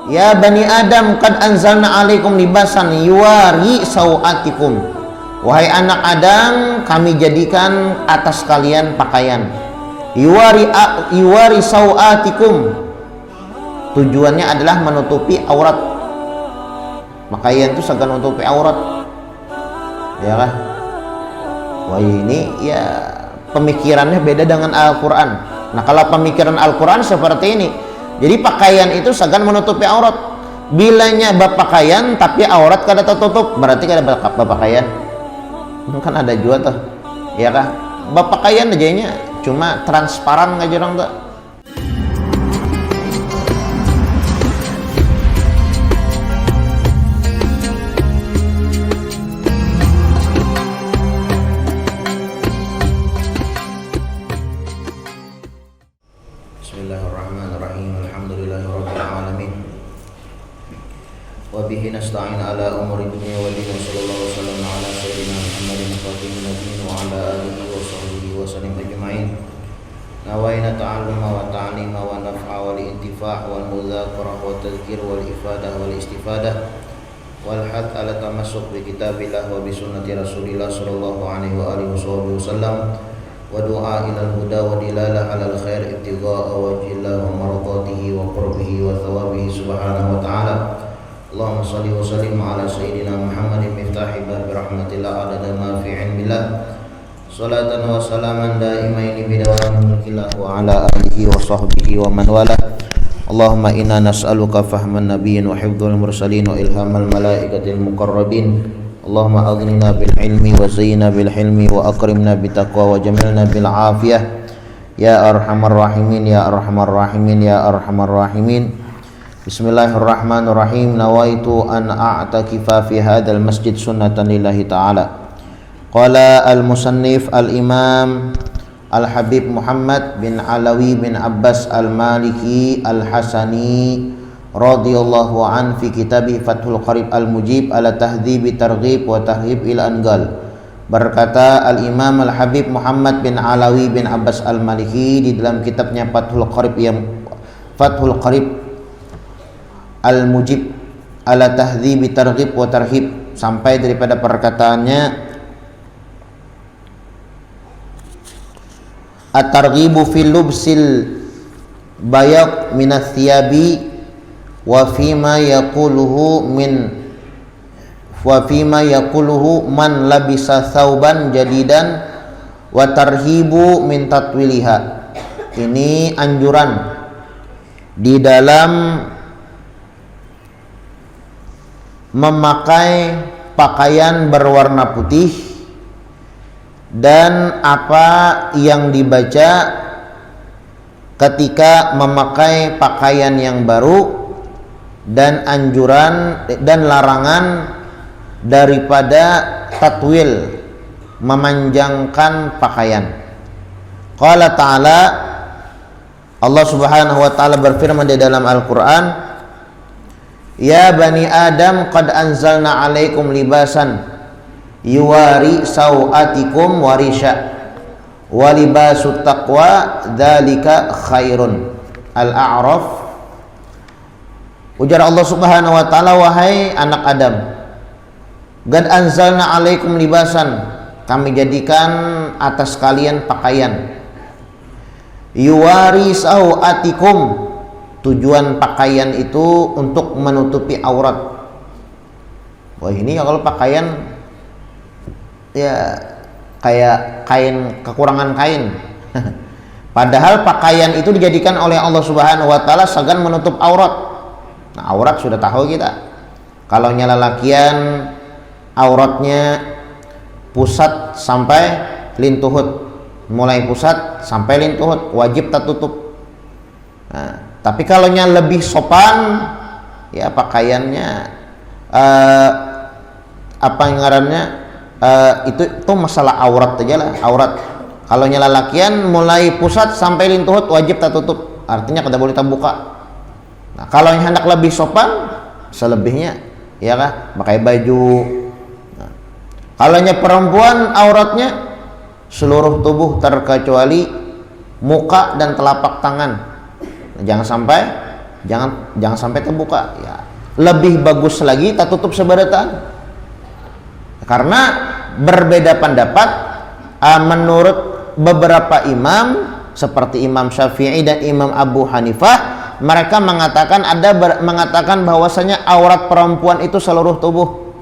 Ya bani Adam, qad anzalna alaikum libasan yuwari sawatikum. Wahai anak Adam, kami jadikan atas kalian pakaian. Yuwari sawatikum. Tujuannya adalah menutupi aurat. Pakaian itu segan menutupi aurat. Ya kan? Wah, ini ya pemikirannya beda dengan Al-Quran. Nah, kalau pemikiran Al-Quran seperti ini, jadi pakaian itu segan menutupi aurat. Bilanya berpakaian tapi aurat kada tertutup, berarti kada berpakaian. Kan ada juga tuh, ya kah? Berpakaian aja cuma transparan aja orang tuh. Wabihi nasta'in ala umuri dunya wal dini wa sallallahu wasallam ala sayyidina Muhammadin khatimin nabiyyin wa ala alihi wa sahbihi wa sallam ajma'in. Nawaina ta'alluma wa ta'lima wa naf'a wal intifa' wal mudzakarah wa tadhkir wal ifadah wal istifadah wal hadd ala tamassuk bi kitabillah wa bi sunnati Rasulillah sallallahu alaihi wa alihi wasallam wa du'a ila al-huda wa dilalah ala al-khair ibtigha'a wajhillah wa mardatihi wa qurbihi wa thawabihi subhanahu wa ta'ala. Allahumma salli wa sallim ala sayyidina Muhammadin miftahi bab rahmatillah adada ma fi ilmillah salatan wa salaman daimaini bidawami mulkillah wa ala alihi wa sahbihi wa man wala. Allahumma inna nas'aluka fahman nabiyyin wa hifdzal mursalin wa ilhamal malaikatil muqarrabin. Allahumma aghnina bil ilmi wa zayyina bil hilmi wa akrimna bit taqwa wa jamilna bil afiyah ya arhamar rahimin ya arhamar rahimin ya arhamar rahimin. Bismillahirrahmanirrahim. Nawaitu an a'takifa fi hadzal masjid sunnatan lillahi ta'ala. Qala al-musannif al-imam al-habib Muhammad bin Alawi bin Abbas al-Maliki al-Hasani radhiyallahu an fi kitabih Fathul Qarib al-Mujib ala tahdhibi targhib wa tahhib ila angal. Berkata al-imam al-habib Muhammad bin Alawi bin Abbas al-Maliki di dalam kitabnya Fathul Qarib Al-Mujib ala tahdhibi targhib wa tarhib, sampai daripada perkataannya at-targhibu fil lubsil bayaq min ath-thiyabi wa fima yaquluhu man labisa thawban jadidan wa tarhibu min tatwiliha. Ini anjuran di dalam memakai pakaian berwarna putih dan apa yang dibaca ketika memakai pakaian yang baru, dan anjuran dan larangan daripada tatwil, memanjangkan pakaian. Qala ta'ala, Allah Subhanahu wa ta'ala berfirman di dalam Al-Qur'an, Ya bani Adam, qad anzalna alaikum libasan yuwari sawatikum warisha wa libasut taqwa dzalika khairun. Al-A'raf. Ujar Allah Subhanahu wa ta'ala, wahai anak Adam, qad anzalna alaikum libasan, kami jadikan atas kalian pakaian, yuwari sawatikum. Tujuan pakaian itu untuk menutupi aurat. Wah, ini ya kalau pakaian ya kayak kain, kekurangan kain. Padahal pakaian itu dijadikan oleh Allah Subhanahu wa ta'ala segan menutup aurat. Nah, aurat sudah tahu kita. Kalau nyala lakian auratnya pusat sampai lintuhut. Mulai pusat sampai lintuhut wajib tertutup. Nah, tapi kalau lebih sopan, ya pakaiannya apa yang ngarannya itu masalah aurat aja lah, aurat. Kalau lalakian mulai pusat sampai lintuhut wajib tertutup, artinya kada boleh terbuka. Nah, kalau yang hendak lebih sopan, selebihnya ya kah pakai baju. Nah, kalau perempuan auratnya seluruh tubuh terkecuali muka dan telapak tangan. Jangan sampai jangan sampai terbuka ya. Lebih bagus lagi tak tutup sebaratan, karena berbeda pendapat menurut beberapa imam seperti Imam Syafi'i dan Imam Abu Hanifah. Mereka mengatakan bahwasanya aurat perempuan itu seluruh tubuh.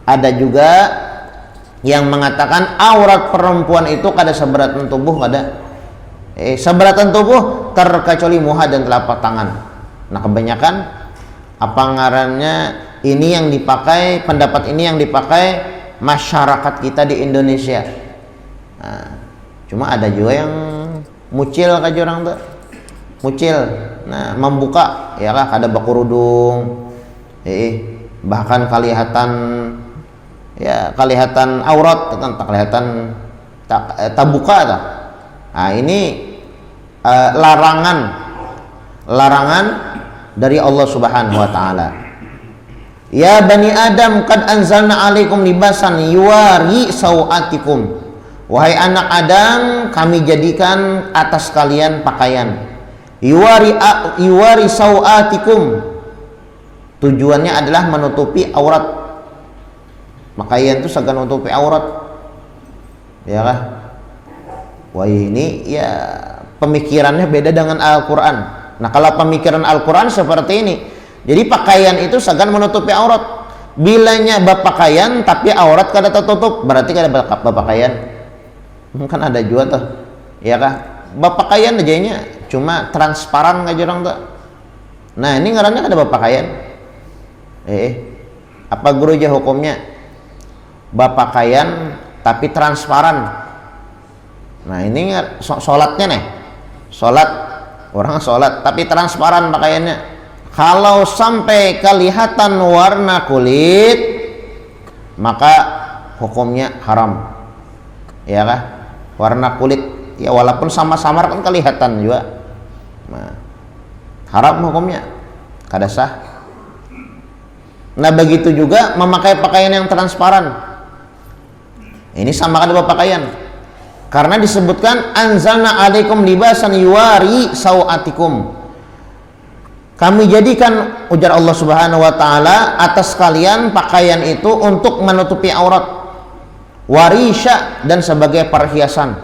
Ada juga yang mengatakan aurat perempuan itu kada seberatan tubuh, kada seberatan tubuh terkecuali muha dan telapak tangan. Nah, kebanyakan apa ngarannya ini yang dipakai, pendapat ini yang dipakai masyarakat kita di Indonesia. Nah, cuma ada juga yang mucil kaja orang tuh, mucil. Nah, membuka ya lah, kada bakurudung, bahkan kelihatan aurat, tak kelihatan tak buka tak. Nah, ini larangan dari Allah Subhanahu wa taala. Ya bani Adam qad anzalna alaikum libasan yuwari sawatikum. Wahai anak Adam, kami jadikan atas kalian pakaian yuwari sawatikum. Tujuannya adalah menutupi aurat. Pakaian itu segan menutupi aurat. Ya kan? Wah, ini ya pemikirannya beda dengan Al-Qur'an. Nah, kalau pemikiran Al-Qur'an seperti ini. Jadi pakaian itu segan menutupi aurat. Bilanya berpakaian tapi aurat kada tertutup, berarti kada berpakaian. Kan ada juga tuh. Ya kah? Berpakaian ajanya cuma transparan aja orang tuh. Nah, ini ngarannya kada berpakaian. Apa guru aja hukumnya? Berpakaian tapi transparan. Nah, ini sholatnya nih. Orang sholat tapi transparan pakaiannya. Kalau sampai kelihatan warna kulit, maka hukumnya haram. Ya kah? Warna kulit ya walaupun sama-samar kan kelihatan juga. Nah, haram hukumnya, kada sah. Nah, begitu juga memakai pakaian yang transparan. Ini sama kada berpakaian. Karena disebutkan anzalna alaikum libasan yuwari sawatikum. Kami jadikan, ujar Allah Subhanahu wa taala, atas kalian pakaian itu untuk menutupi aurat, warisha, dan sebagai perhiasan.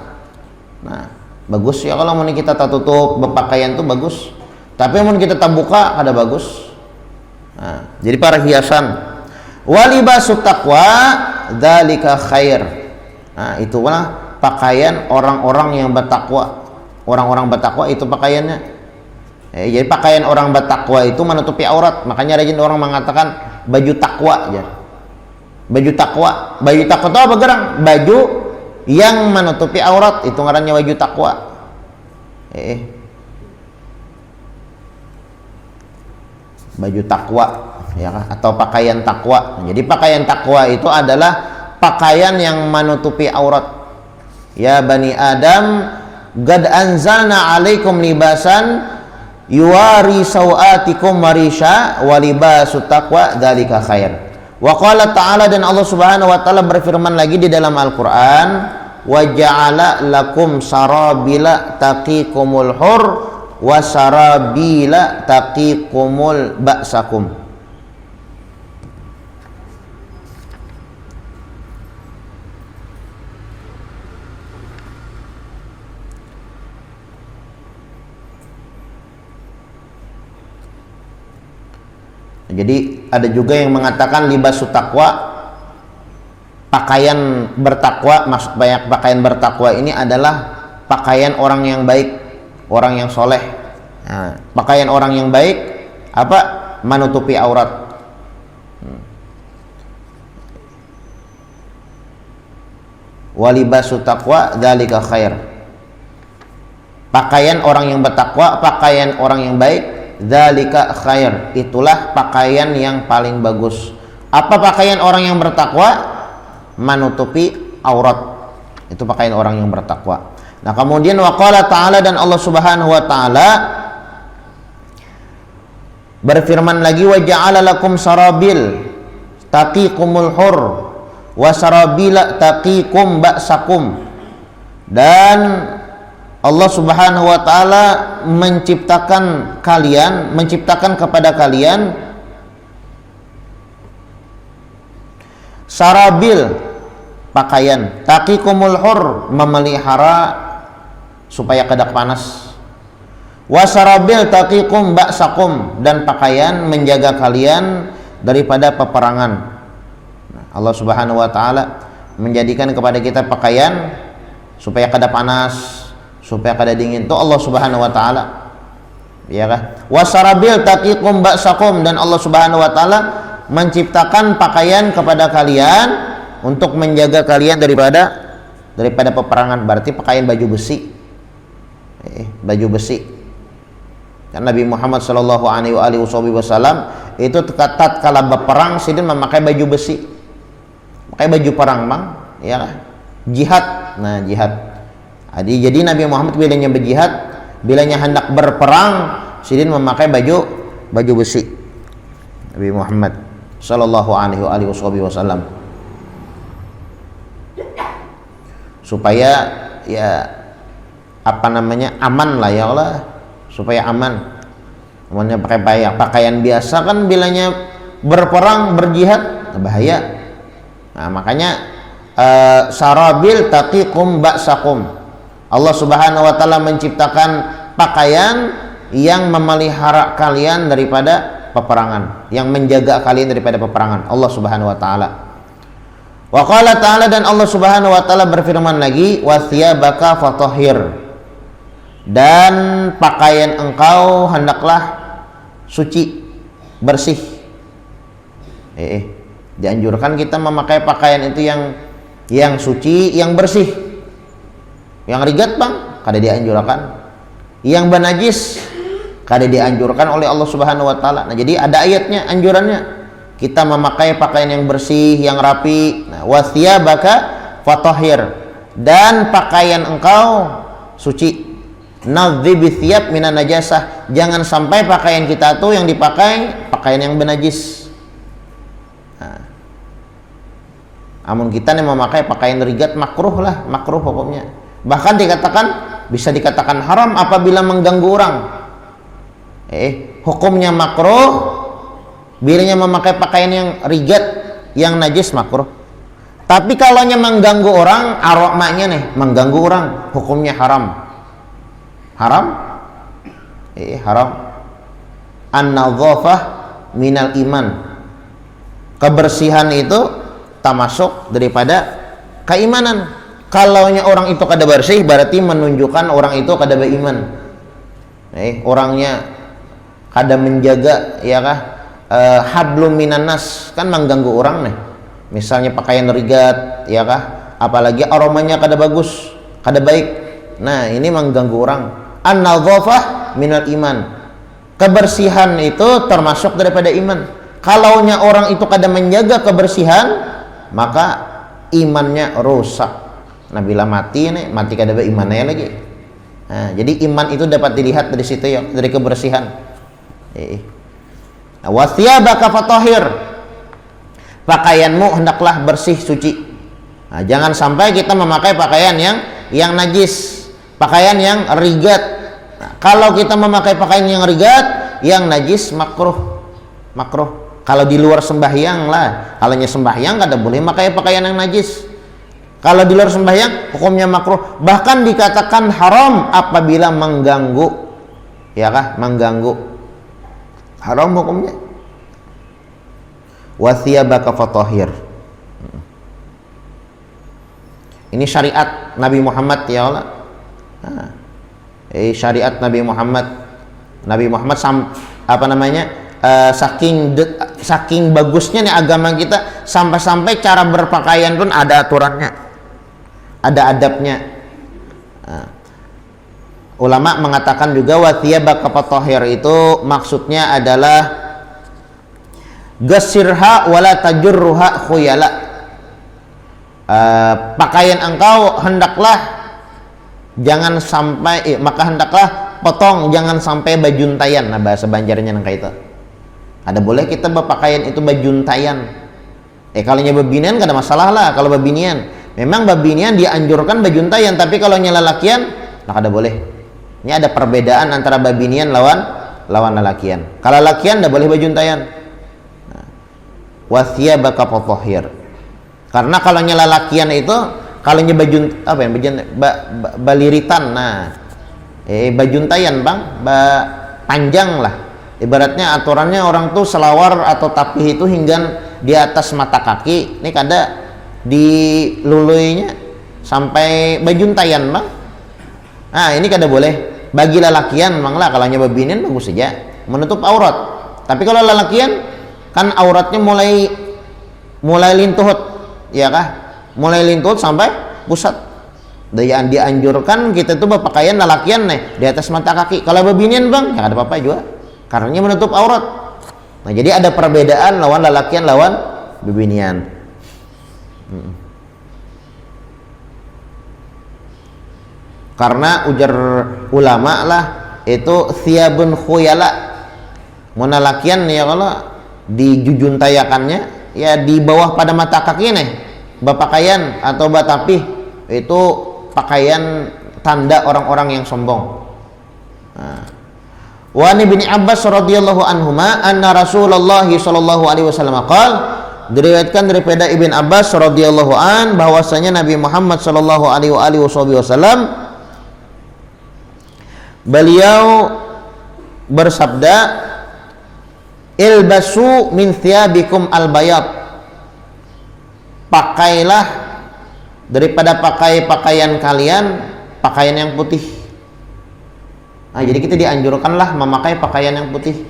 Nah, bagus ya kalau mau kita tak tutup berpakaian itu bagus. Tapi mau kita tak buka ada bagus. Nah, jadi perhiasan. Walibasut taqwa dzalika khair. Nah, itulah pakaian orang-orang yang bertakwa. Orang-orang bertakwa itu pakaiannya. Jadi pakaian orang bertakwa itu menutupi aurat. Makanya rajin orang mengatakan baju takwa ya. Baju takwa itu apa gerang? Baju yang menutupi aurat itu ngarannya baju takwa. Baju takwa ya, atau pakaian takwa. Jadi pakaian takwa itu adalah pakaian yang menutupi aurat. Ya bani Adam, qad anzalna alaikum libasan yuwari sawatikum warisha walibasut taqwa dzalika khair. Wa qala ta'ala, dan Allah Subhanahu wa taala berfirman lagi di dalam Al-Qur'an, wa ja'ala lakum sarabila taqikumul hur wa sarabila taqikumul ba'sakum. Jadi ada juga yang mengatakan libasut taqwa, pakaian bertakwa. Maksud banyak pakaian bertakwa ini adalah pakaian orang yang baik, orang yang soleh. Nah, pakaian orang yang baik apa? Menutupi aurat. Walibasut taqwa dzalika khair. Pakaian orang yang bertakwa, pakaian orang yang baik, dzalika khair, itulah pakaian yang paling bagus. Apa pakaian orang yang bertakwa? Menutupi aurat. Itu pakaian orang yang bertakwa. Nah, kemudian waqala ta'ala, dan Allah Subhanahu wa taala berfirman lagi, wa ja'ala lakum sarabil taqikumul hur wa sarabila taqikum ba'sakum. Dan Allah Subhanahu wa taala menciptakan kepada kalian sarabil, pakaian, taqikumul hur, memelihara supaya kedak panas, wasarabil taqikum ba'sakum, dan pakaian menjaga kalian daripada peperangan. Allah Subhanahu wa taala menjadikan kepada kita pakaian supaya kada panas, supaya kada dingin. Itu Allah Subhanahu wa taala. Ya kan? Wasarabil taqikum ba'sakum, dan Allah Subhanahu wa taala menciptakan pakaian kepada kalian untuk menjaga kalian daripada peperangan. Berarti pakaian baju besi. Baju besi. Dan Nabi Muhammad sallallahu alaihi wasallam itu tatkala berperang sidin memakai baju besi. Pakai baju perang, Bang, ya kan? Jihad. Nah, jihad. Jadi Nabi Muhammad bilanya berjihad, bilanya hendak berperang, sidin memakai baju besi. Nabi Muhammad sallallahu alaihi wasallam, supaya ya aman lah ya Allah, supaya aman. Namanya pakai pakaian biasa kan bilanya berperang berjihad bahaya. Nah, makanya sarabil taqikum ba'sakum, Allah Subhanahu wa taala menciptakan pakaian yang memelihara kalian daripada peperangan, yang menjaga kalian daripada peperangan. Allah Subhanahu wa taala. Wa qala ta'ala, dan Allah Subhanahu wa taala berfirman lagi, wa thiyabaka fatahhir, dan pakaian engkau hendaklah suci, bersih. Dianjurkan kita memakai pakaian itu yang suci, yang bersih. Yang rigat, Bang, kada dianjurkan. Yang bernajis kada dianjurkan oleh Allah Subhanahu wa taala. Nah, jadi ada ayatnya, anjurannya kita memakai pakaian yang bersih, yang rapi. Nah, wa thiyabaka fatahhir, dan pakaian engkau suci. Nadhibi thiyab minan najasah, jangan sampai pakaian kita tuh yang dipakai pakaian yang bernajis. Nah, amun kita nih memakai pakaian rigat, makruh hukumnya. Bahkan bisa dikatakan haram apabila mengganggu orang. Hukumnya makruh bilanya memakai pakaian yang rigat, yang najis, makruh. Tapi kalau mengganggu orang, aromanya nih mengganggu orang, hukumnya haram. Haram. An-nadhafah minal iman, kebersihan itu termasuk daripada keimanan. Kalau orang itu kada bersih, berarti menunjukkan orang itu kada beriman. Orangnya kada menjaga, ya kah, hablum minan nas, kan mengganggu orang nih. Misalnya pakaian rigat, ya kah, apalagi aromanya kada bagus, kada baik. Nah, ini mengganggu orang. An-nadhafah minal iman, kebersihan itu termasuk daripada iman. Kalau orang itu kada menjaga kebersihan, maka imannya rusak. Nah, bila mati kada berimannya lagi. Nah, jadi iman itu dapat dilihat dari situ ya, dari kebersihan. Wa thiyabaka fatahhir, pakaianmu hendaklah bersih, suci. Nah, jangan sampai kita memakai pakaian yang najis, pakaian yang rigat. Nah, kalau kita memakai pakaian yang rigat, yang najis, makruh. Kalau di luar sembahyang lah, kalau sembahyang kada boleh pakai pakaian yang najis. Kalau di luar sembahyang hukumnya makruh, bahkan dikatakan haram apabila mengganggu, ya kah, mengganggu, haram hukumnya. Wa thiyabaka fatahhir, ini syariat Nabi Muhammad, ya Allah. Syariat Nabi Muhammad saking bagusnya nih agama kita, sampai cara berpakaian pun ada aturannya, ada adabnya. Ulama mengatakan juga wa thiyabaka fatahhir itu maksudnya adalah gasirha wala tajurruha khuyala, pakaian engkau hendaklah jangan sampai hendaklah potong, jangan sampai bajuntayan. Nah, bahasa Banjarnya nang itu. Ada boleh kita berpakaian itu bajuntayan. Kalau babinian kada masalah lah. Kalau babinian, memang babinian dianjurkan bajuntayan, tapi kalau lelakian nah kada boleh. Ini ada perbedaan antara babinian lawan lalakian. Kalau lalakian tidak boleh bajuntayan. Wathiyabaka fatahhir. Karena kalau lalakian itu kalau baliritan, bajuntayan bang, panjang lah. Ibaratnya aturannya orang tuh selawar atau tapih itu hingga di atas mata kaki. Ini kada di luluinya sampai bajuntayan bang. Nah ini kada boleh. Bagi lalakian memang lah, kalau babinian bagus saja menutup aurat. Tapi kalau lalakian kan auratnya mulai lintuhut, ya kah? Mulai lintuhut sampai pusat. Daya dianjurkan kita tuh berpakaian lalakian nih di atas mata kaki. Kalau babinian bang, ya ada apa-apa juga. Karena menutup aurat. Nah jadi ada perbedaan lawan lalakian lawan babinian. Karena ujar ulama lah itu thiyabun khuyala, monalakian ya kalau dijujuntayakannya ya di bawah pada mata kaki nih bapakaian atau batapih itu pakaian tanda orang-orang yang sombong. Wa an Ibnu Abbas radhiyallahu anhuma anna Rasulullah sallallahu alaihi wasallam qala, diriwayatkan daripada Ibn Abbas radhiyallahu an bahwasanya Nabi Muhammad sallallahu alaihi wasallam beliau bersabda, ilbasu min thiyabikum albayat, pakailah daripada pakaian kalian pakaian yang putih. Nah, jadi kita dianjurkanlah memakai pakaian yang putih.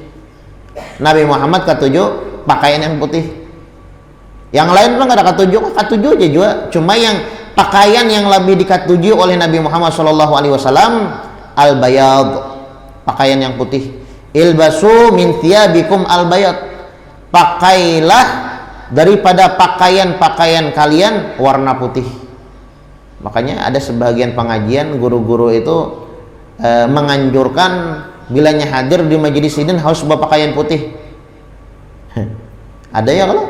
Nabi Muhammad ketujuh pakaian yang putih. Yang lain pun ada ketujuh aja juga. Cuma yang pakaian yang lebih dikatuju oleh Nabi Muhammad SAW al-bayad, pakaian yang putih. Ilbasu min thiyabikum al-bayad, pakailah daripada pakaian-pakaian kalian warna putih. Makanya ada sebagian pengajian guru-guru itu menganjurkan bilanya hadir di majelis ini harus berpakaian putih. Ada ya kalau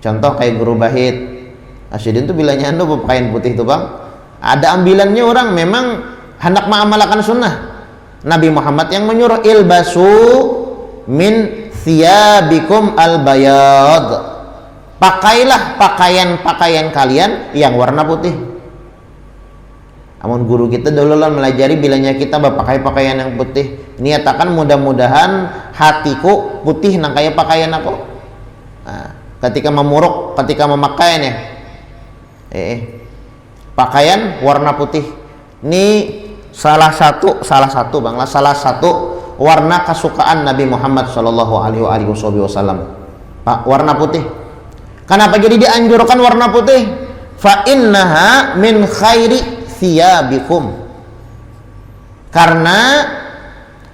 contoh kayak guru bahit Asyidin tuh bilanya anu berpakaian putih tuh bang, ada ambilannya orang memang hendak mengamalkan sunnah Nabi Muhammad yang menyuruh ilbasu min thiyabikum al-bayad, pakailah pakaian-pakaian kalian yang warna putih. Amun guru kita dulu lah melajari bilanya kita berpakai pakaian yang putih, niatakan mudah-mudahan hatiku putih nang kaya pakaian aku. Nah, ketika memuruk, ketika memakainya pakaian warna putih. Ini salah satu bang lah, salah satu warna kesukaan Nabi Muhammad Shallallahu Alaihi Wasallam, pak, warna putih. Kenapa jadi dianjurkan warna putih? Fa innaha min khairi thiyabikum, karena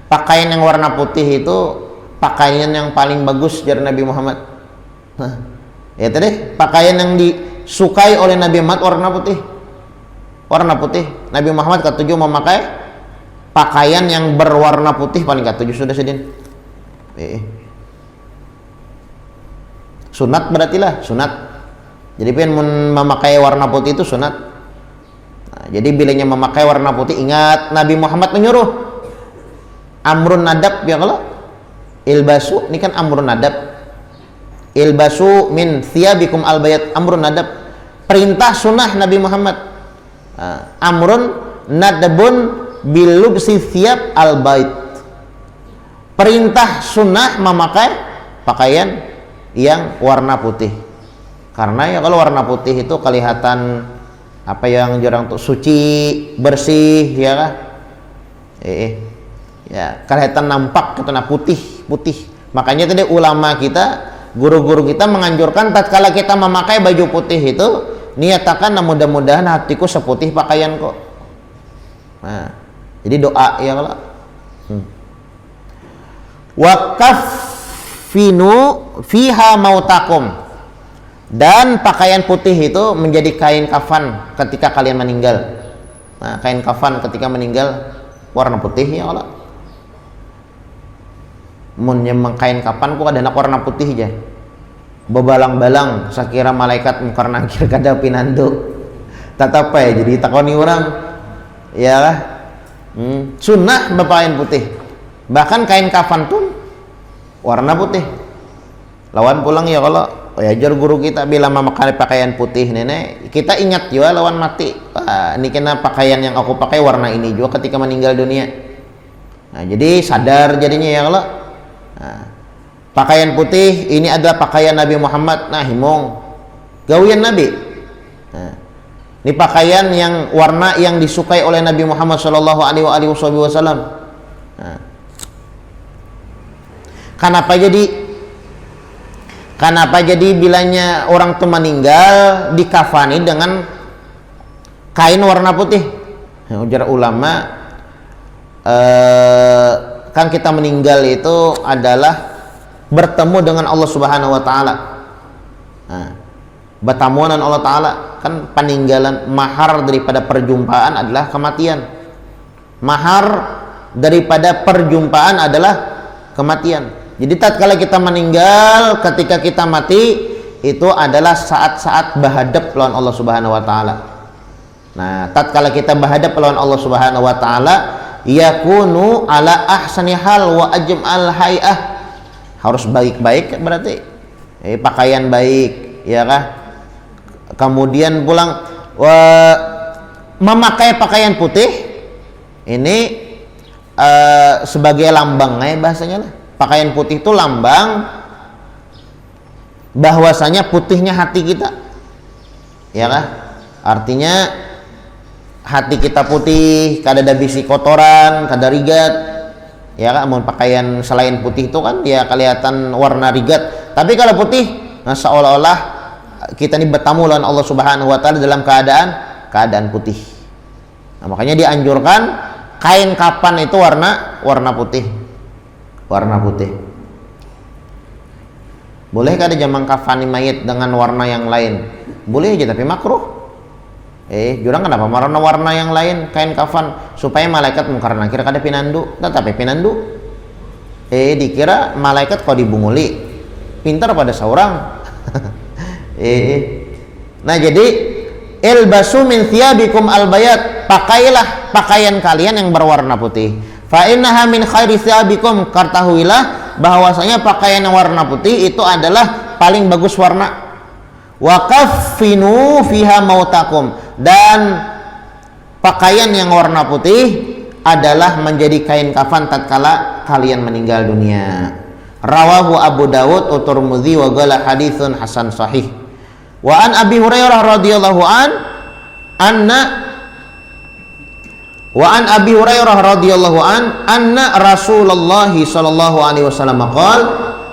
pakaian yang warna putih itu pakaian yang paling bagus dari Nabi Muhammad. Nah, ya tadi pakaian yang disukai oleh Nabi Muhammad warna putih. Warna putih. Nabi Muhammad ketujuh memakai pakaian yang berwarna putih paling ketujuh sudah sedin. Sunat berarti lah, sunat. Jadi pengen memakai warna putih itu sunat. Nah, jadi bilanya memakai warna putih, ingat Nabi Muhammad menyuruh amrun nadab ya kalau ilbasu, ini kan amrun nadab. Ilbasu min thiyabikum albayat, amrun nadab, perintah sunnah Nabi Muhammad. Amrun nadabun bilubsi thiyab albayt, perintah sunnah memakai pakaian yang warna putih. Karena ya kalau warna putih itu kelihatan apa yang jarang tuh suci, bersih ya kan? Ya kelihatan nampak gitu, nah putih. Makanya tadi ulama kita, guru-guru kita menganjurkan tatkala kita memakai baju putih itu niatakan mudah-mudahan hatiku seputih pakaian kok. Nah, jadi doa ya kalau wakafinu fiha mautakum, dan pakaian putih itu menjadi kain kafan ketika kalian meninggal. Nah, kain kafan ketika meninggal warna putih ya Allah. Mun nyemang kain kafan kok ada anak warna putih aja. Bebalang-balang sakira malaikat mungkar nakir kada pinando. Tatapai jadi takoni orang. Ya lah. Sunnah berpakaian putih. Bahkan kain kafan pun warna putih. Lawan pulang ya kalau ajar guru kita bila memakai pakaian putih nenek, kita ingat juga lawan mati. Ini kena pakaian yang aku pakai warna ini juga ketika meninggal dunia. Nah, jadi sadar jadinya ya kalau pakaian putih ini adalah pakaian Nabi Muhammad. Nah, himong gawian Nabi. Nah, ini pakaian yang warna yang disukai oleh Nabi Muhammad Shallallahu Alaihi Wasallam. Nah, Kenapa jadi bilanya orang tuh meninggal dikafani dengan kain warna putih? Ujar ulama, kan kita meninggal itu adalah bertemu dengan Allah Subhanahu Wa Taala. Bertemu dengan Allah Taala, kan peninggalan mahar daripada perjumpaan adalah kematian. Mahar daripada perjumpaan adalah kematian. Jadi tatkala kita meninggal, ketika kita mati, itu adalah saat-saat bahadap lawan Allah Subhanahu Wa Taala. Nah, tatkala kita bahadap lawan Allah Subhanahu Wa Taala, yakunu ala ahsani hal wa ajmal hay'ah. Harus baik-baik berarti. Pakaian baik, ya kah? Kemudian pulang memakai pakaian putih ini sebagai lambang, bahasanya lah. Pakaian putih itu lambang bahwasanya putihnya hati kita, ya kah? Artinya hati kita putih, kada ada bisi kotoran, kada rigat, ya kah? Mau pakaian selain putih itu kan ya kelihatan warna rigat. Tapi kalau putih, nah seolah-olah kita ini bertamu dengan Allah Subhanahu Wa Taala dalam keadaan putih. Nah, makanya dianjurkan kain kafan itu warna putih. Warna putih. Boleh kada jamang kafani mayit dengan warna yang lain? Boleh aja tapi makruh. Jurang kenapa warna yang lain kain kafan supaya malaikat mungkar nakir kada pinandu, tetapi pinandu. Dikira malaikat kau dibunguli. Pintar pada seorang. Nah, jadi ilbasu min thiyabikum albayat, pakailah pakaian kalian yang berwarna putih. Fa innaha min khairi thiyabikum, ketahuilah bahwasanya pakaian yang warna putih itu adalah paling bagus warna. Wa kaffinu fiha mautakum, dan pakaian yang warna putih adalah menjadi kain kafan tatkala kalian meninggal dunia. Rawahu Abu Dawud wa Tirmidzi wa qala haditsun hasan sahih. Wa an Abi Hurairah radhiyallahu anna Rasulullah sallallahu alaihi wasallam qala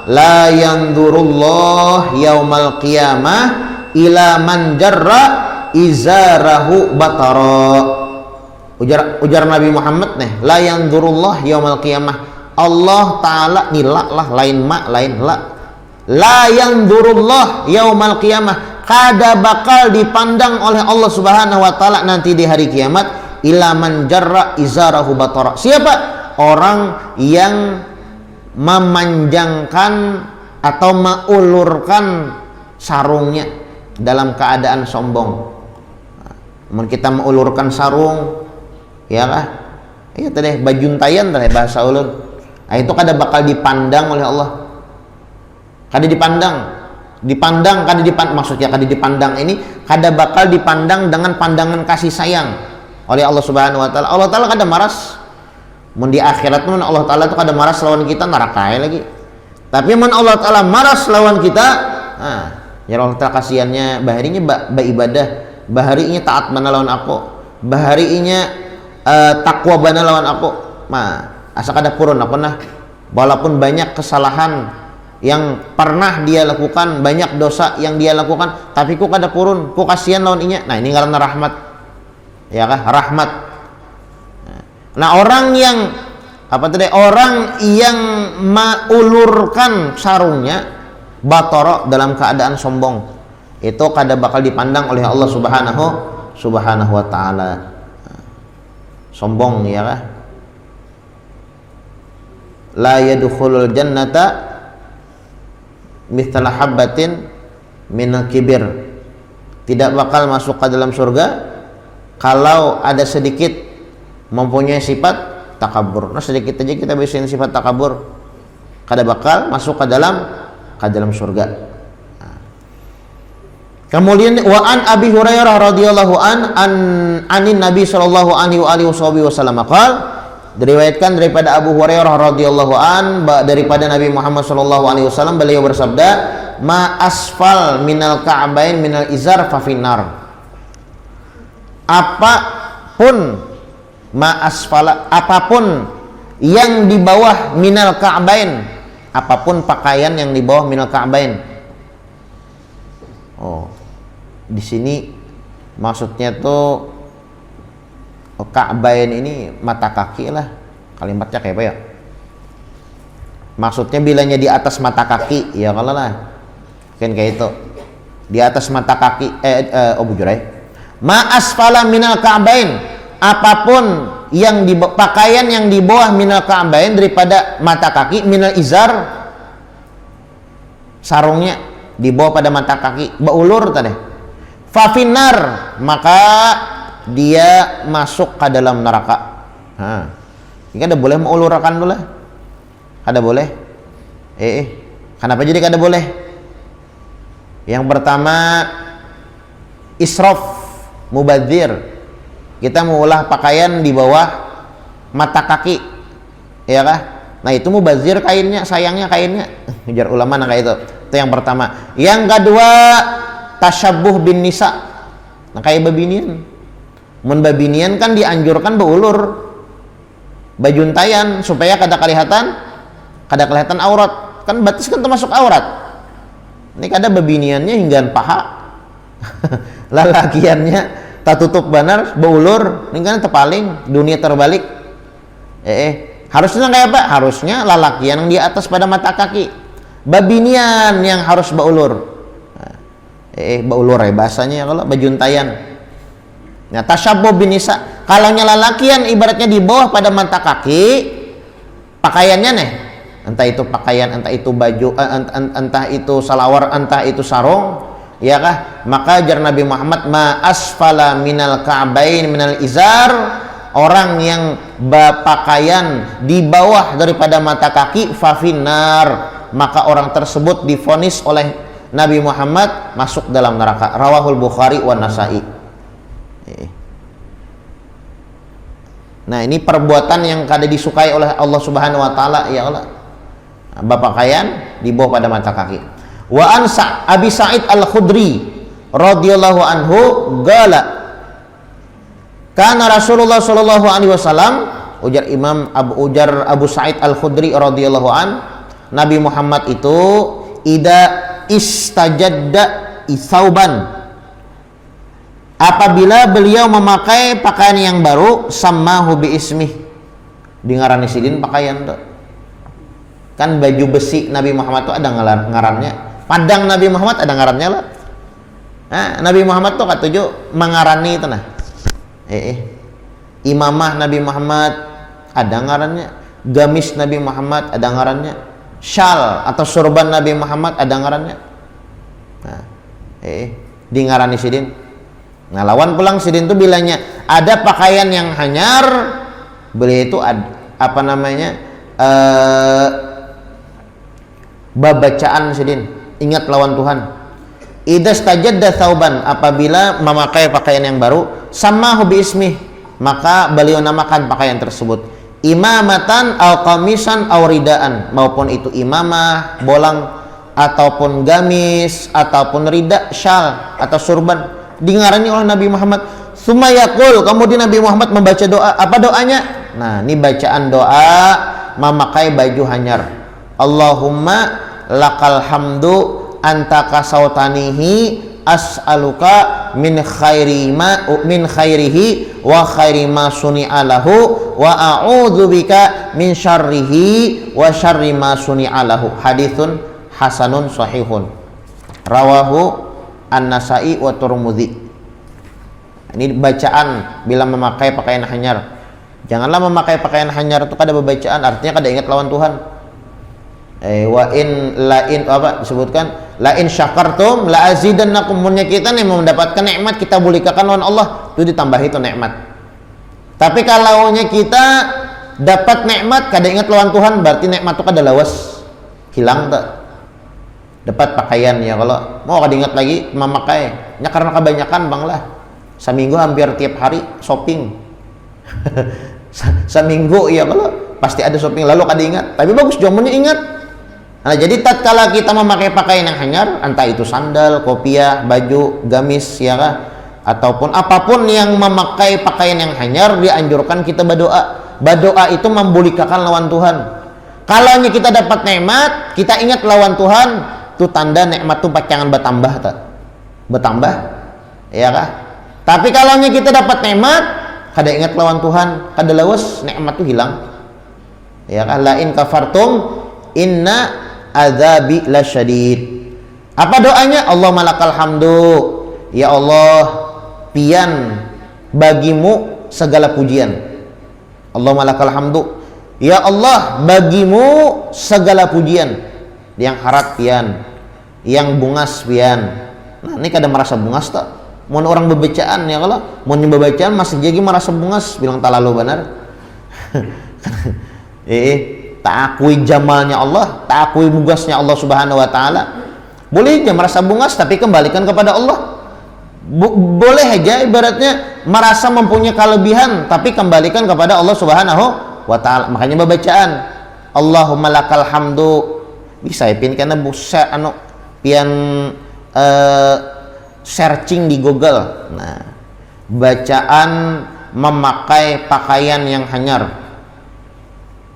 la yanzurullah yaumal qiyamah ila man jarra izarahu batara. Ujar Nabi Muhammad nih, la yanzurullah yaumal qiyamah, Allah taala nilak lah, lain mak lain la. La yanzurullah yaumal qiyamah, kada bakal dipandang oleh Allah Subhanahu wa taala nanti di hari kiamat ila man jarra izarahu batara. Siapa? Orang yang memanjangkan atau mengulurkan sarungnya dalam keadaan sombong. Kita mengulurkan sarung, ya kah? Iya tadi bajuntayan tadi bahasa ulun. Nah, itu kada bakal dipandang oleh Allah. Kada dipandang, maksudnya kada dipandang ini kada bakal dipandang dengan pandangan kasih sayang oleh Allah Subhanahu wa taala. Allah taala kada maras. Mun di akhirat mun Allah taala itu kada maras lawan kita, neraka lagi. Tapi mun Allah taala maras lawan kita, ya Allah taala kasihannya baharinya ibadah, baharinya taat mana lawan aku, baharinya takwa bana lawan aku. Asa kada purun aku nah. Walaupun banyak kesalahan yang pernah dia lakukan, banyak dosa yang dia lakukan, tapi ku kada purun, ku kasihan lawan inya. Nah, ini karena rahmat. Ya kah? Rahmat. Nah, orang yang mengulurkan sarungnya batara dalam keadaan sombong, itu kada bakal dipandang oleh Allah Subhanahu wa taala. Sombong, ya kah? La yadkhulul jannata mithla habbatin minal kibir, tidak bakal masuk ke dalam surga kalau ada sedikit mempunyai sifat takabur. Nah, sedikit aja kita bisa sifat takabur, kada bakal masuk ke dalam surga. Nah. Kemudian wa an Abi Hurairah radhiyallahu anin Nabi sallallahu alaihi wasallam qala, diriwayatkan daripada Abu Hurairah radhiyallahu daripada Nabi Muhammad sallallahu alaihi wasallam, beliau bersabda, ma asfal minal ka'bain minal izar fa finnar. Apapun yang di bawah minal ka'bain, apapun pakaian yang di bawah minal ka'bain. Oh, di sini maksudnya tuh ka'bain ini mata kaki lah, kalimatnya kayak apa ya? Maksudnya bilanya di atas mata kaki, ya kalau lah kan kayak itu, di atas mata kaki. Ma asfala minal ka'bain, apapun yang di pakaian yang di bawah minal ka'bain daripada mata kaki, minal izar, sarungnya di bawah pada mata kaki, baulur tadi, fa finnar, maka dia masuk ke dalam neraka. Ini kada boleh mengulurkan dulu lah, kada boleh. Kenapa jadi kada boleh? Yang pertama, israf, mubadzir. Kita mengulah pakaian di bawah mata kaki, ya kah? Nah itu mubadzir kainnya, sayangnya kainnya. Ujar ulama nah kayak itu. Itu yang pertama. Yang kedua, tasyabuh bin nisa. Nah kayak babinian. Mun babinian kan dianjurkan beulur bajuntayan supaya kada kelihatan aurat. Kan batis kan termasuk aurat. Ini kada babiniannya hinggaan paha. Lalakiannya tak tutup banar beulur, ini kan terpaling dunia terbalik. Harusnya kayak apa? Harusnya lalakian yang di atas pada mata kaki. Babinian yang harus beulur. Beulur ya bahasanya kalau bajuntayan. Nah, tasyabbuh bin nisa, kalau lalakian ibaratnya di bawah pada mata kaki, pakaiannya nih, entah itu pakaian, entah itu baju, entah itu salawar, entah itu sarung, ya kah? Maka jar Nabi Muhammad, ma asfala minal ka'bain minal izar, orang yang berpakaian di bawah daripada mata kaki, fa finnar, maka orang tersebut divonis oleh Nabi Muhammad masuk dalam neraka. Rawahul Bukhari wa Nasa'i. Nah ini perbuatan yang kada disukai oleh Allah Subhanahu wa taala, ya Allah. Berpakaian di bawah pada mata kaki. Wa an Abi Sa'id Al-Khudri radhiyallahu anhu qala kana Rasulullah sallallahu alaihi wasallam, ujar Abu Sa'id Al-Khudri radhiyallahu an, Nabi Muhammad itu ida istajadda isauban, apabila beliau memakai pakaian yang baru, sammahu bi ismih, di ngarani sidin pakaian tuh. Kan baju besi Nabi Muhammad tuh ada ngarannya, padang Nabi Muhammad ada ngarannya lah. Nabi Muhammad tuh katuju mengarani itu nah. Imamah Nabi Muhammad ada ngarannya, gamis Nabi Muhammad ada ngarannya, syal atau surban Nabi Muhammad ada ngarannya. Di ngarani sidin. Nah lawan pulang sidin tuh bilangnya ada pakaian yang hanyar, beliau itu apa namanya babacaan sidin, ingat lawan Tuhan. Idza stajadda thauban, apabila memakai pakaian yang baru, sammahu bi ismih, maka beliau namakan pakaian tersebut imamatan au qamisan au ridaan, maupun itu imamah, bolang, ataupun gamis, ataupun rida, syal atau surban, dengarani oleh Nabi Muhammad. Summa yaqul, kemudian Nabi Muhammad membaca doa. Apa doanya? Nah, ini bacaan doa memakai baju hanyar. Allahumma lakal hamdu anta kasautanihi as'aluka min khairihi wa khairi ma suni'a lahu wa a'udzubika min syarrihi wa syarri ma suni'a lahu. Haditsun hasanun sahihun. Rawahu An-Nasa'i wa Tirmidzi. Ini bacaan bila memakai pakaian hanyar. Janganlah memakai pakaian hanyar itu kada bacaan, artinya kada ingat lawan Tuhan. Wa in apa disebutkan, la in syakartum la azidannakum, munnya kita nih mau mendapatkan nikmat kita bolikakan lawan Allah, itu ditambah itu nikmat. Tapi kalaunya kita dapat nikmat kada ingat lawan Tuhan, berarti nikmat itu kada lawas, hilang tak. Dapat pakaian ya, kalau mau kada ingat lagi memakai, nya karena kebanyakan bang lah. Seminggu hampir tiap hari shopping. Seminggu ya, kalau pasti ada shopping lalu kada ingat. Tapi bagus jamunya ingat. Nah, jadi tatkala kita memakai pakaian yang hanyar, entah itu sandal, kopiah, baju, gamis ya kah, ataupun apapun yang memakai pakaian yang hanyar, dianjurkan kita berdoa. Berdoa itu membolehkan lawan Tuhan. Kalau kita dapat nikmat, kita ingat lawan Tuhan, itu tanda nikmat itu pacangan bertambah tak? Bertambah, ya kah? Tapi kalau kita dapat nikmat, kada ingat lawan Tuhan, kada lawas, nikmat itu hilang. Ya kah? La in kafartum inna adzabi lasyadid. Apa doanya? Allahumma lakal hamdu. Ya Allah, pian bagimu segala pujian. Allahumma lakal hamdu. Ya Allah, bagimu segala pujian. Yang harat pian, yang bungas pian. Nah, ini kada merasa bungas tak? Mau orang bebacaan ya, kalau mau bebacaan masih jadi merasa bungas, bilang tak lalu benar. Tak akui jamalnya Allah, tak akui bugasnya Allah Subhanahu wa taala. Boleh aja merasa bungas tapi kembalikan kepada Allah. Boleh aja ibaratnya merasa mempunyai kelebihan tapi kembalikan kepada Allah Subhanahu wa taala. Makanya bacaan Allahumma lakal hamdu bisa pin karena busa pian searching di Google. Nah, bacaan memakai pakaian yang hanyar.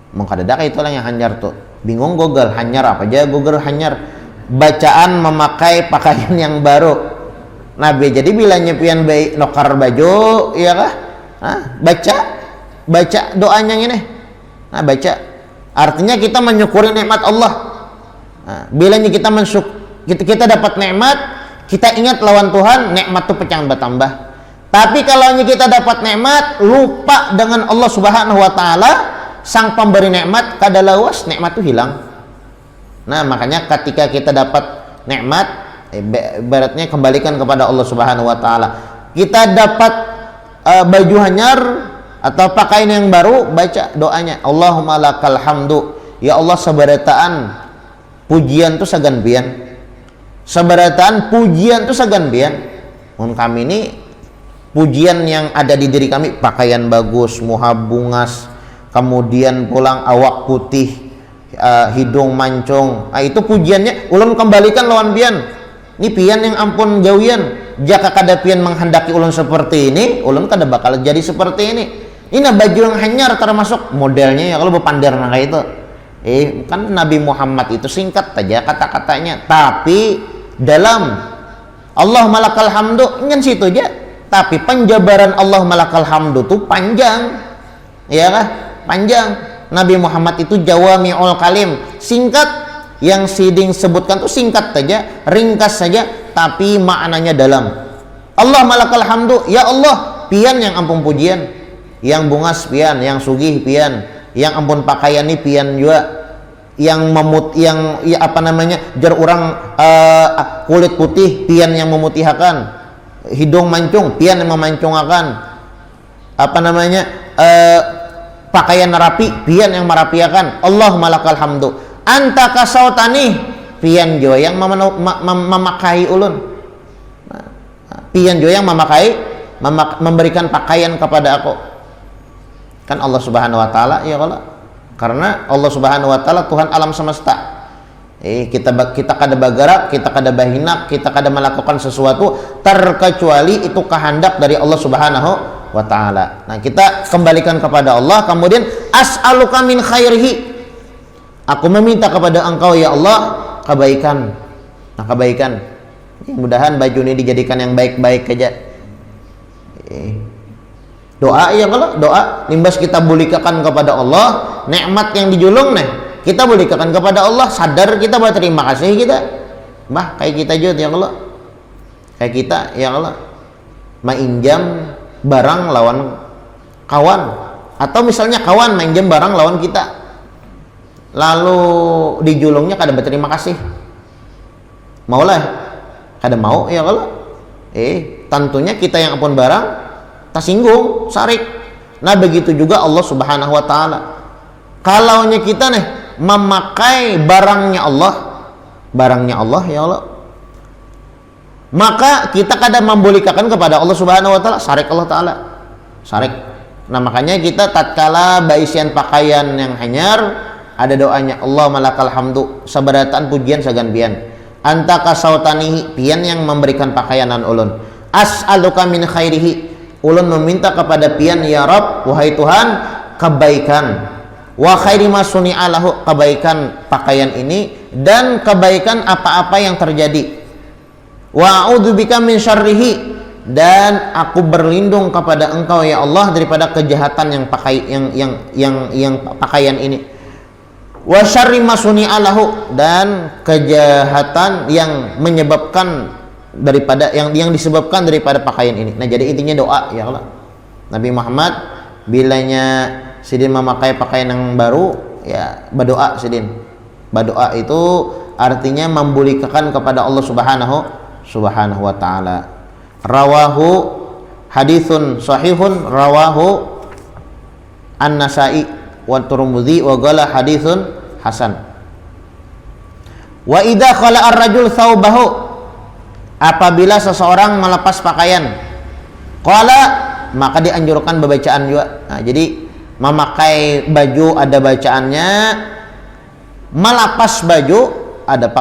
Mengkadadak itulah yang hanyar tuh. Bingung Google hanyar apa aja, Google hanyar. Bacaan memakai pakaian yang baru. Nabi jadi bilanya pian baik nokar baju, iya kah? Nah, baca doanya ini. Nah, baca. Artinya kita menyukuri nikmat Allah. Nah, bilanya kita dapat nikmat, kita ingat lawan Tuhan, nikmat itu pecah bertambah. Tapi kalau kita dapat nikmat, lupa dengan Allah Subhanahu wa taala, sang pemberi nikmat, kada lawas, nikmat itu hilang. Nah, makanya ketika kita dapat nikmat, ibaratnya kembalikan kepada Allah Subhanahu wa taala. Kita dapat baju hanyar atau pakaian yang baru, baca doanya Allahumma lakal hamdu. Ya Allah, sabarataan pujian itu sagan pian. Sabarataan pujian itu sagan pian. Mun kami ini pujian yang ada di diri kami, pakaian bagus, muha bungas, kemudian pulang awak putih, hidung mancung, itu pujiannya ulun kembalikan lawan pian. Ini pian yang ampun gawian, jika kada pian menghendaki ulun seperti ini, ulun kada bakal jadi seperti ini. Ini baju yang hanyar termasuk modelnya ya, kalau berpandar nah kayak itu. Kan Nabi Muhammad itu singkat saja kata-katanya, tapi dalam Allahumma lakal hamdu ingin situ aja, tapi penjabaran Allahumma lakal hamdu itu panjang, ya kah? Panjang. Nabi Muhammad itu jawami'ul kalim, singkat. Yang siding sebutkan tuh singkat saja, ringkas saja, tapi maknanya dalam. Allah malakal hamdu, ya Allah, pian yang ampun pujian, yang bungas pian, yang sugih pian, yang ampun pakaian ni pian juga, yang ya apa namanya, jar orang kulit putih pian yang memutihakan, hidung mancung pian yang memancungakan, apa namanya, pakaian rapi pian yang merapiakan. Allah malakal hamdu. Anta kasautani pian jo yang memakai ulun, pian jo yang memberikan pakaian kepada aku. Kan Allah Subhanahu wa taala ya Allah, karena Allah Subhanahu wa taala Tuhan alam semesta. Kita kada bagarak, kita kada bahinak, kita kada melakukan sesuatu terkecuali itu kehendak dari Allah Subhanahu wa taala. Nah, kita kembalikan kepada Allah, kemudian as'aluka min khairihi. Aku meminta kepada engkau ya Allah kebaikan. Nah, kebaikan. Mudah-mudahan baju ini dijadikan yang baik-baik aja. Doa ya kalau doa nimbas kita bulikakan kepada Allah, nikmat yang dijulung nih, kita bulikakan kepada Allah, sadar kita berterima kasih kita. Bah, kayak kita juga ya Allah. Kayak kita ya Allah mainjam barang lawan kawan, atau misalnya kawan mainjam barang lawan kita, lalu dijulungnya kada berterima kasih, maulah kada mau ya kalau tentunya kita yang ampun barang tersinggung sarik, Nah begitu juga Allah Subhanahu wa taala. Kalaunya kita nih memakai barangnya Allah ya Allah, maka kita kadang membolehkan kepada Allah Subhanahu wa taala, syarik Allah taala. Syarik. Nah makanya kita tatkala baisian pakaian yang hanyar, ada doanya, Allah malakal hamdu, sabarataan pujian sagan anta kasautanihi, pian yang memberikan pakaianan ulun, as'aluka min khairihi, ulun meminta kepada pian ya Rabb, wahai Tuhan, kebaikan, wa khairi ma suni'alahu, kebaikan pakaian ini dan kebaikan apa-apa yang terjadi, wa a'udzubika min syarrihi, dan aku berlindung kepada Engkau ya Allah daripada kejahatan yang pakaian ini, wa syarri ma suni'alahu, dan kejahatan yang menyebabkan daripada yang disebabkan daripada pakaian ini. Nah jadi intinya doa ya Allah. Nabi Muhammad bilanya sidin memakai pakaian yang baru ya berdoa sidin. Berdoa itu artinya membulikan kepada Allah Subhanahu wa taala. Rawahu haditsun sahihun rawahu An-Nasa'i wa Tirmidzi wa qala haditsun hasan. Wa idza khala ar-rajul thawbahu, apabila seseorang melepas pakaian, qala, maka dianjurkan bacaan juga. Nah, jadi memakai baju ada bacaannya, melepas baju ada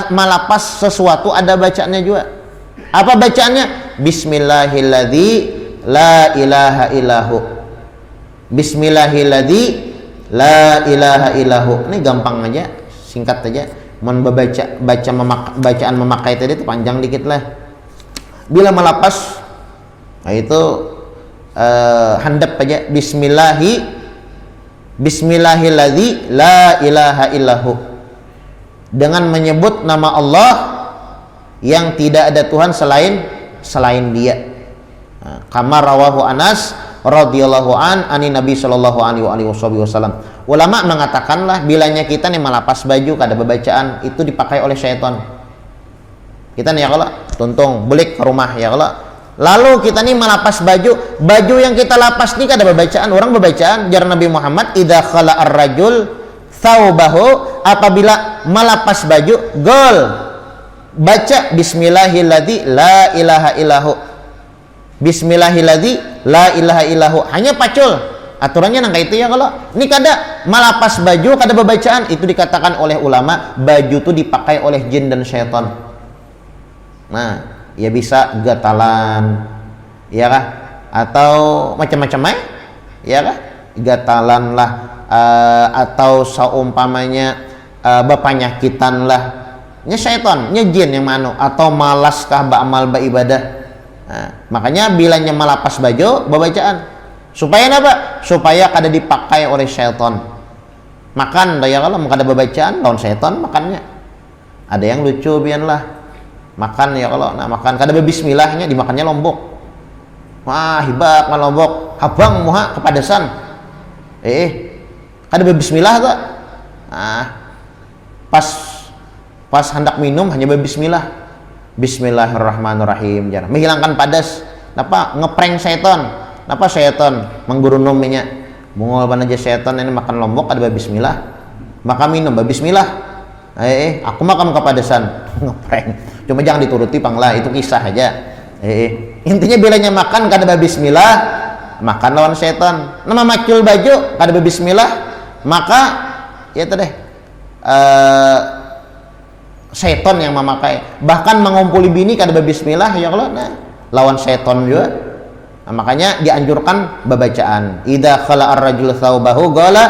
melepas sesuatu ada bacaannya juga. Apa bacaannya? Bismillahilladzi la ilaha illahu. Bismillahilladzi la ilaha illahu. Ini gampang aja, singkat aja. Bacaan memakai tadi itu panjang dikit lah. Bila melepas, nah itu handap aja. Bismillahilladzi la ilaha illahu. Dengan menyebut nama Allah yang tidak ada Tuhan selain Dia. Kama rawahu Anas radhiyallahu ani Nabi sallallahu alaihi wasallam. Ulama mengatakanlah bilanya kita nih melepas baju kada bacaan itu dipakai oleh syaitan. Kita nih ya kalau tuntung balik ke rumah ya kalau, lalu kita nih melepas baju yang kita lepas nih kada bacaan, orang bacaan jar Nabi Muhammad idza khala ar-rajul thawbahu, apabila melepas baju gol baca bismillahilladzi la ilaha illahu. Bismillahilladzi la ilaha illahu, hanya pacul aturannya nang itu ya kalau ini kada melepas baju kada bacaan, itu dikatakan oleh ulama baju itu dipakai oleh jin dan syaitan. Nah ya bisa gatalan ya kah, atau macam-macam ya kah, gatalan lah, atau seumpamanya bapanyakitan lah, nya syaitan, nya jin yang mano, atau malas kah ba'amal ibadah. Nah, makanya bilanya melepas baju bacaan supaya apa? Supaya kada dipakai oleh syaitan. Makan daya kalau kada bacaan lawan syaitan makannya. Ada yang lucu bian lah. Makan ya kalau nah makan kada bismillahnya dimakannya lombok. Wah, hibak mal lombok. Habang muha kepedesan. Kada bismillah tuh. Nah, pas hendak minum hanya bismillah. Bismillahirrahmanirrahim, jar menghilangkan padas. Napa ngeprank syaitan? Napa syaitan menggurunum minyak? Mungol aja syaitan ini makan lombok ada bismillah, maka minum bismillah. Aku makan kepedesan. Ngeprank. Cuma jangan dituruti panglah, itu kisah aja. Intinya bilanya makan kada bismillah, makan lawan syaitan. Nama macul baju kada bismillah, maka ya itu deh. Setan yang memakai, bahkan mengumpuli bini kada bismillah ya Allah, nah lawan setan juga. Nah, makanya dianjurkan bacaan idza khala ar-rajul thawbahu qala,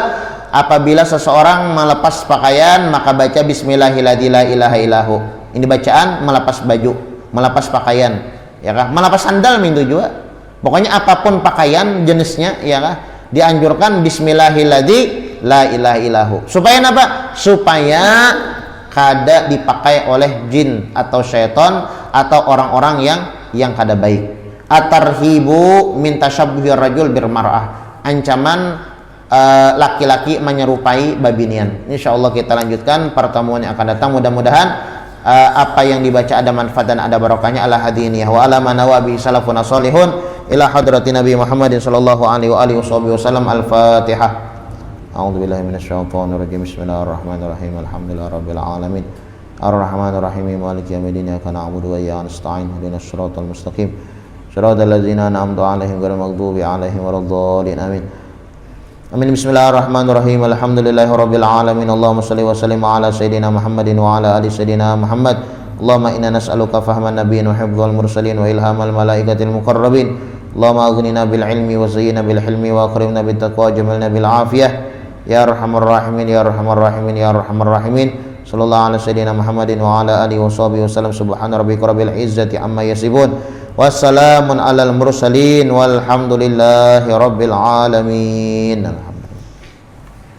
apabila seseorang melepas pakaian maka baca bismillahilladzi la ilaha illahu. Ini bacaan melepas baju, melepas pakaian ya kah, melepas sandal mintu juga. Pokoknya apapun pakaian jenisnya ya kah, dianjurkan bismillahilladzi la ilaha illahu. Supaya apa? Supaya kada dipakai oleh jin atau syaitan atau orang-orang yang kada baik. Atarhibu min tashabbuhir rajul bir mar'ah, ancaman laki-laki menyerupai babinian. Insyaallah kita lanjutkan pertemuan yang akan datang. Mudah-mudahan apa yang dibaca ada manfaat dan ada barokahnya ala hadiniyah wa ala manawabi salafun salihun ila hadratin Nabi Muhammadin sallallahu alaihi wa alihi wasallam. Al-Fatihah. A'udzubillahi minasyaitonir rajim. Bismillahirrahmanirrahim. Alhamdulillahi rabbil alamin. Ar-Rahmanir Rahim. Maliki yaumiddin. Iyyaka na'budu wa iyyaka nasta'in. Ihdinas siratal mustaqim. Shiratal ladzina an'amta 'alaihim ghairil maghdubi 'alaihim waladdallin. Amin. Amin. Bismillahirrahmanirrahim. Alhamdulillahi rabbil alamin. Allahumma shalli wa sallim ala sayidina Muhammadin wa ala ali sayidina Muhammad. Allahumma inna nas'aluka fahman nabiyyin wa hifdzal mursalin wa ilhamal malaikatil muqarrabin. Allahumma aghnina bil ilmi wa zayyina bil hilmi wa akrimna bit taqwa wa jamalna bil afiyah. Ya arhamar rahimin ya arhamar rahimin ya arhamar rahimin. Sallallahu ala sayidina Muhammadin wa ala alihi washabihi wasallam. Subhana rabbika rabbil izzati amma yasifun. Wassalamun alal mursalin walhamdulillahi rabbil alamin.